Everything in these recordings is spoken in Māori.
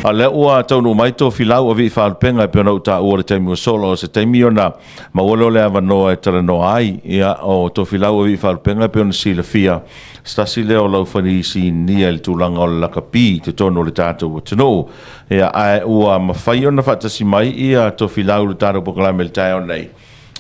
Ale ua taunu mai to filau o vi whaalpenga pe ona uta ua le taimi o solo se taimi ona mawolo le avanoa e Talanoaga ai ia o to filau o vi whaalpenga pe ona silafia stasi leo lau whani si nia le tūlanga o le Lakapi te tono le tātou o tino ia ai ua mawhai ona whatasi mai ia to filau le tātou pokalame le tae o nei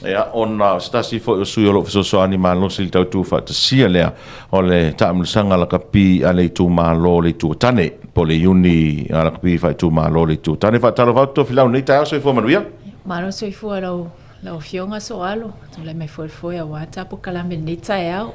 ia ona stasi fo o sui o lo fisoso ani malo si tau tu whatasia lea o le taamlusanga Lakapi a le tū malo le tū Tane po le Iuni Lakapi fai tū malo le tū Tane whatalo whau to filau nei tae so i fua manuia Maro so i fua lau fionga so alo tu le mai foi a wata po kalame nei tae au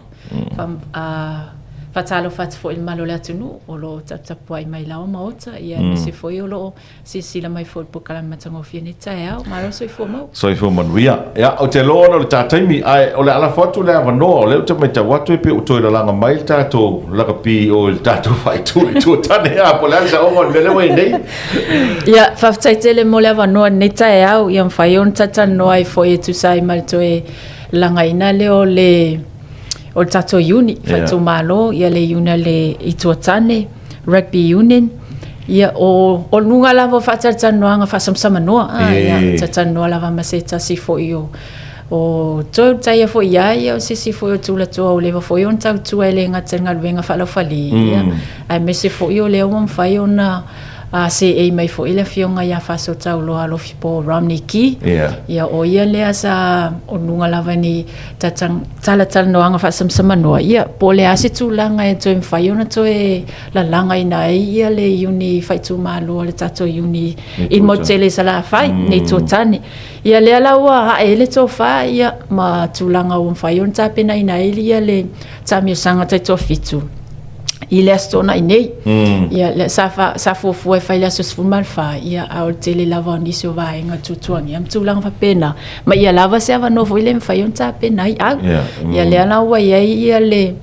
Fatalo fat fo il malo le atunu o lo tapu ai mai lao maota ia me se foi o lo si sila mai fo po kala matango fia ni tae au maro so i fo mau so i fo manuia ia o te lo no tataimi ai o le ala fotu le avano o le te mai watu pe o toi langa mai tato Lakapi o le tato fai tu tane a po le sa o le we nei ia fa tsaitele mo le avano ni tae au ia fai on tatano ai fo e tu sai mal toe langa ina le o le o tato Iuni, fatu malo, ia le Iuni le itua Tane, rugby union, ia o nunga lava fatatanoanga fasamsama noa, ia tatanoa lava maseta si fo i o toi taia fo ia o si fo i o tula toa o lewa fo i on tau tua ele ngata luenga falafali, ia ai me se fo i o leo mamfai ona se e mai fo ile fionga ia faso tau loa lo fipo ramniki ia o ia lea sa o nunga lava ni tala noanga fa samsama noa ia po le ase tulanga e toi mfai ona toi la langa ina ia le Iuni fai tu malo le tato Iuni in motele sala fai nei to Tane ia lea la ua ha ele to fa ia ma tulanga o mfai ona tapena ina ia le tamio sanga tai to fitu ile stona inei ia le sa fo e faila so sfumal fa ia au tele lava ni so vai nga tutuani am tulang fa pena ma ia lava se ava no foi le fa yon ta pena ia ia le ana wa ia le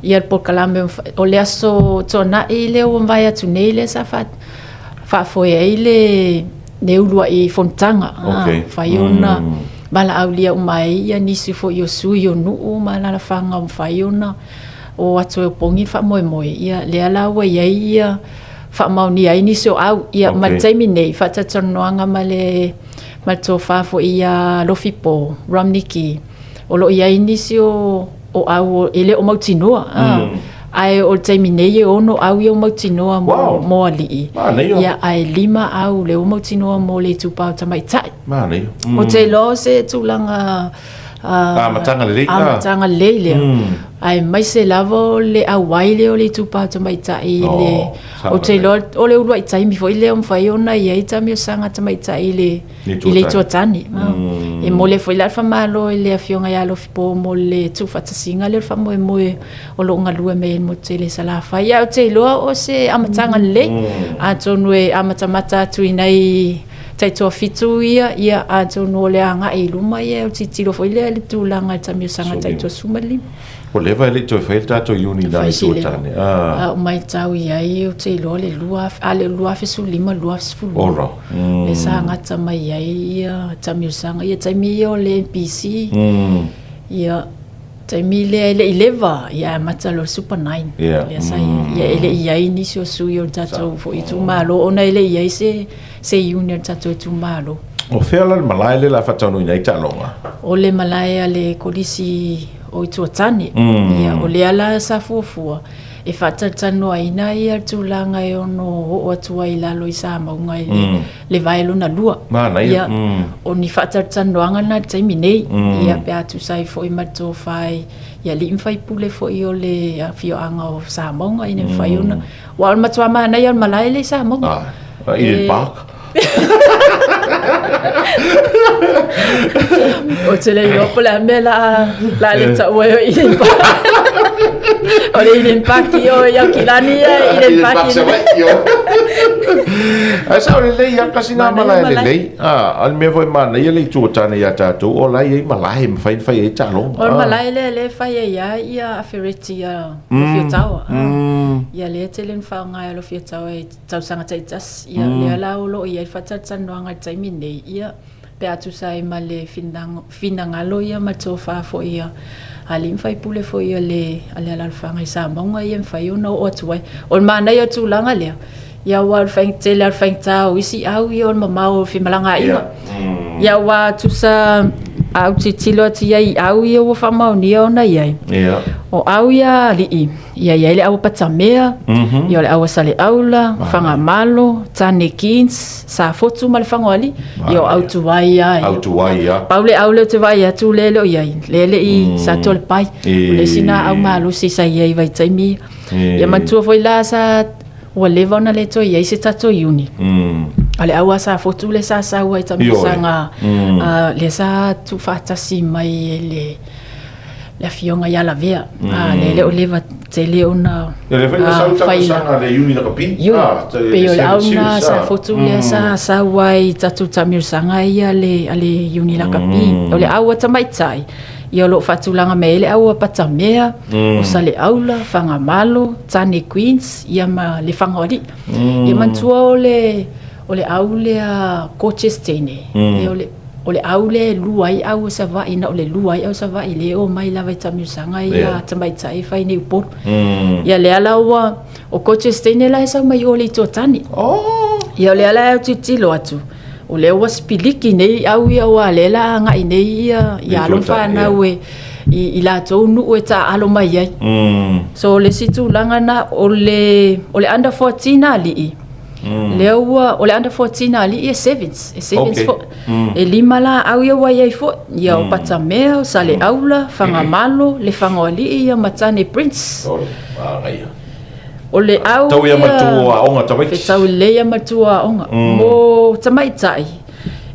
ia por kalame o le so tona ile o vai atu nei le sa fa foi ile ne ulua i fontanga fa yona bala au lia umai ia ni si fo yo su yo nu ma la fanga fa yona o atu e pongi fa moe ia le ala wa ia fa mauni ai ni so au ia mataimi nei fa tatanoanga male malto fa fo ia lofipo ramniki o lo ia ni so o au ele o mautinoa ai o taimi nei o no au o mautinoa mo ali ia ai lima au le o mautinoa mo le tupa tamai tai o te lo se tulanga matanga le ai mai se lavo le awai le o le tupa tamai tai le o te lo o le ulua tai mi foi le o fai ona ia ita mi sanga tamai tai le to Tane e mo le foi la fa malo le afionga ya lo fipo mo le tu fatasinga le fa mo o lo ngalua me mo te le sala fa ia o te lo o se amatanga le a tonu e amatamata tu inai tai to fitu ia a tonu le anga e luma ia o titilo foi le tulanga tamio sanga tai to sumali o leva ele to felta to Iuni la to Tane o mai tau ia o te lo le lua fe su lima lua su ora le sanga tamai ia tamio sanga ia taimi o le PC ia taimi le leva ia matalo super 9 ia sai ia ele ia ni so su yo tato fo itu malo ona ele ia se Iuni tato tu malo o fela le malai le la fatano ina italonga o le malai le kolisi o itu Tane ia o le ala sa fofua e fatatano aina ia tulanga e ono o atua i lalo i sa maunga le vaelo na lua ia o ni fatatano anga na taimi nei ia pe atu sai foi mato fai ia li mfai pule foi o le fio anga o sa maunga ina fai ona wa matua mana ia malai le sa maunga i park o te le iopo le ame la le tau e o Iden o le Iden Paki o iau kilani ia Iden Paki a sa o le lei a kasi nga malai le lei al me voi mana ia le tū Tane ia tātou o lai ei malai mawhai e tālong o malai le whai ia a whiriti ia lo fio taua ia le te le whaonga lo fio taua e tausanga taitas ia le ala o lo ia i whatatanoanga taimi nei ia pe atu sai ma le finangalo ia ma tofa fo ia ali fai pule fo ia le ala fanga sa monga ia fai ona o atu o mana ia tu langa le ia wa fang tele al fang tau isi au ia o mamau fi malanga ia ia wa tusa au titilo tia i au ia o fa mau ni ona ia o au ia li ia le au patamea ia le au sale aula fanga malo Tane kins sa fotu mal fangoli ia au tuai ia paule au le tuai tu lelo ia lele i sa tol pai le sina au malo si sa ia vai taimi ia mantua foi la sa o le vona le toi ia se tato Iuni ale awa sa fotu le sa wa tamu sanga le sa tu fata si mai le fionga ya la vea le oleva tele ona le fa sanga le Iuni Lakapi pe o auna sa fotu le sa wai tatu tamu sanga ia le Iuni Lakapi o le awa tamai tai ia lo fatulanga mele au patamea o sale aula fanga malo Tane Queens ia ma le fangoli ia mantua ole aule a coaches Tane ia ole aule luai au sava ina ole luai au sava ile o mai lava tamu sanga ia tamai tai fai ni upor ia le ala o coaches Tane la sa mai ole to Tane ia le ala titilo atu o le was piliki nei au ia wa lela nga nei ia lo fa na we i la tonu e ta alo mai ai so le situ langa na ole under 14 ali le ole under 14 ali e sevens fo e lima la au ia wa ia fo ia o patamea o sale aula fanga malo le fanga ali ia Tane Prince ole au tau ia matua onga tamai tau le ia matua onga mo tamai tai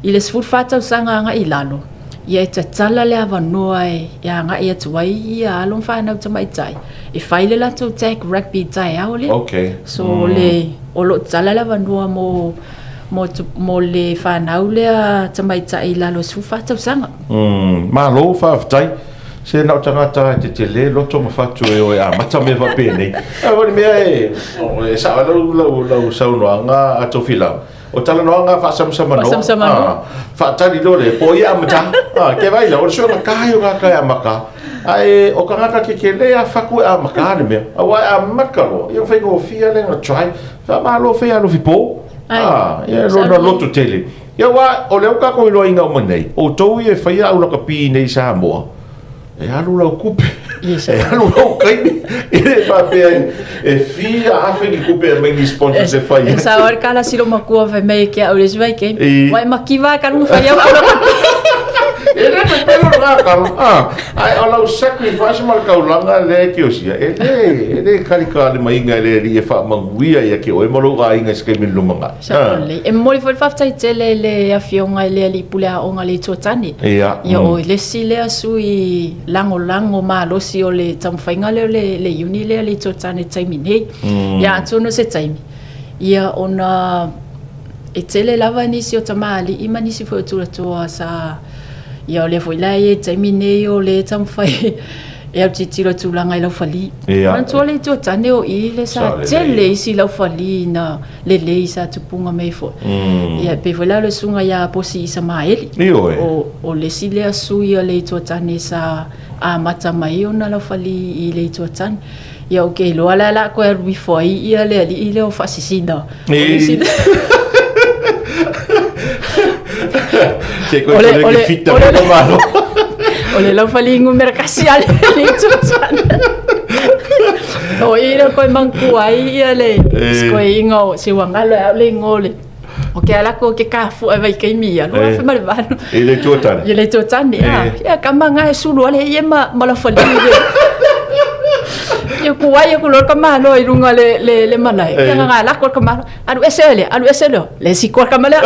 i le sfur fata sanga nga ilalo ia te tala le avanoa ia nga ia tuai ia alon fa na tamai tai e faile la to take rugby tai ole so le olo tala le avanoa mo le fa na ole tamai tai ilalo sfur fata sanga malo fa tai se na tangata te le loto mafatu e a mata me va pene e woni me e sa lo saunoanga ato fila o Talanoaga fa samsama no fa tali lore po ia mata ke vai la o so ka yo ka maka ai o ka ke le a faku a maka me a wa a makalo yo fe go fia le no try fa malo fe a lo fipo ia lo loto tele ia wa o le ka ko lo inga o nei o to e fa ia o Lakapi nei sa mo e alu lau kupe e alu lau kai e va pe e fia a fe ni kupe me ni sponsor se fai sa or kala silo makua ve me ke au les vai ke vai makiva ka nu fa ia e le pelo ga ka ai ala sacrifice mal ka ulanga le ke osia e le kalika le mai nga le ri e fa manguia ia ke o e molo ga inga ske min lumanga e moli fo fa tai tele le afionga le li pula onga le Tane ia o le sile sui lango malo si o le tamfainga le Iuni le Tane taimi nei ia tono se taimi ia ona e tele lava ni si o tamali imani si fo toa sa ia o le foi lai taimi nei o le tamfai e au titiro tulanga I lau fali man le Tane o I le sa tele si lau fali na le sa tupunga mei fo ia pe vola le sunga ia posi sa maeli o le sile asu ia le Tane sa a mata mai ona lau fali I le Tane ia o ke lo ala ko er before ia le ali ile o fasisina che le fitta no malo ole lau fali ngu merkasial le Tane o ira ko manku ai ia le ko ingo si wangalo le ngole o ke ala ko ke ka fu e vai ke mia lo fa mal vano le Tane ia kamanga e sulu ale ia ma la fali ia ku ai ku lo kamano I runga le manai ia nga la ko kamano adu esele le si ko kamala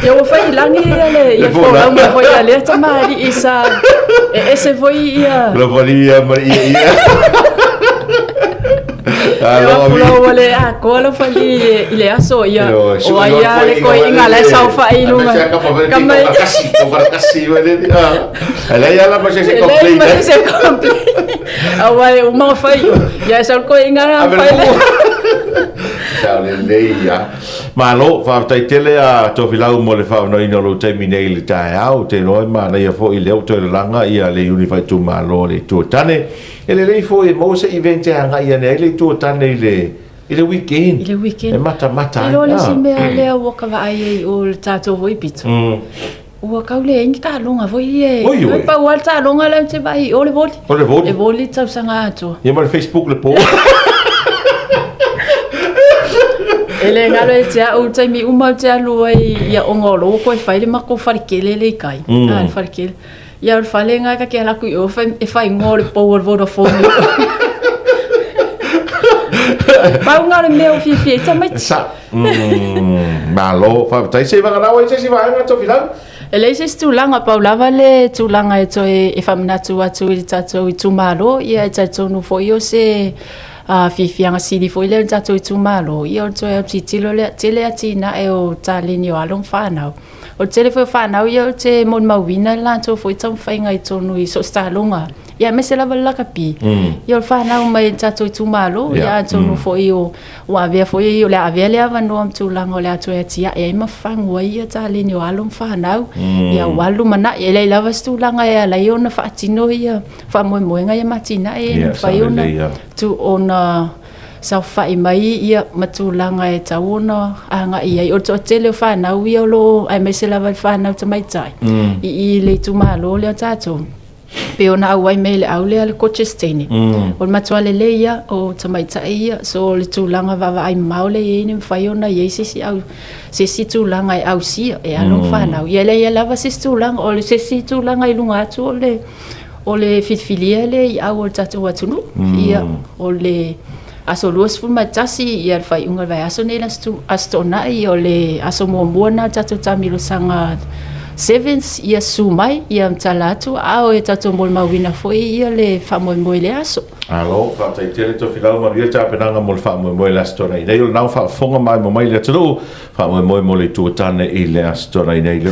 eu fai langi le ia fo la mo foi ale tamari isa ese foi ia lo volia ia Lo vole a cola fali ile aso ia o ia le ko inga le sa fa I lunga kamai kasi vale ala ia la se complete awai uma fai ia sa ko inga fa tau le ia. Malo, whaatai tele a tofi lau mo le whaano ina lo taimi nei le tae au, te loe ma nei a fo i leo toi le langa ia le Iuni fai tu malo le tua tane. E le lei fo i mo se evente hanga ia nei le tua tane i le weekend. I le weekend. E mata. E lo le si mea lea waka wa ai o le tātou voi pito. Ua kaule ingi tā longa voi e. Oi. Ai pa wal tā longa le te vai o le voli. O le voli. E voli tau sanga ato. Ia mo le Facebook le po. Ele ngalo e te au taimi umau te alu ai ia ongolo ko e fai le mako farikele le kai. Ah, le farikele. Ia o fale nga ka ke ala ku o fai ngore po o Vodafone. Ba ngalo me o fifi ta mai. Sa. Malo, fa tai se va ngala se va nga to filan. Ele se stulanga paulava le tulanga e toe e famina tu atu i tatou i tumalo ia e tatou no fo yo se fifianga sidi fo ile tatou i tumalo ia o toe au titilo le tele atina e o talini o along whanau o tele fo whanau ia o te mon mawina la to fo i tau whainga i tonu i so stalonga ia me se lava Lakapi ia o whanau mai tatou i tumalo ia tonu fo i o avea fo i o le avea le avano am tulanga o le atu e atia e ma whangua ia talini o along whanau ia walu mana e le lava stulanga e ala iona whaatino ia whamoemoenga ia matina e whaiona tu ona sa whai mai ia matulanga e tauna anga ia i o to tele whanau ia lo ai me se lava whanau tamaitai i le tumalo le tatou pe ona au ai mele au le coaches Tane o matwale le ia o tamaitai ia so le tulanga vava ai maule e ni whaiona ia sisi au sisi tulanga ai au sia e alo whanau ia le ia lava sisi tulanga o le sisi tulanga i lunga atu o le fitfilia le i au o tatou atunu ia o le aso luas fu matasi ia fai unga vai aso nei astona i o le aso mo na tatou tamilo sanga sevens ia sumai ia mtalatu au e tatou mol mawina foi ia le famoemoe le aso alo fa tai tele to filau ma ia tapenanga mol famoemoe le astona i nei o nau fa fonga mai mo mai le tulu famoemoe mo le tuatane i le astona i nei le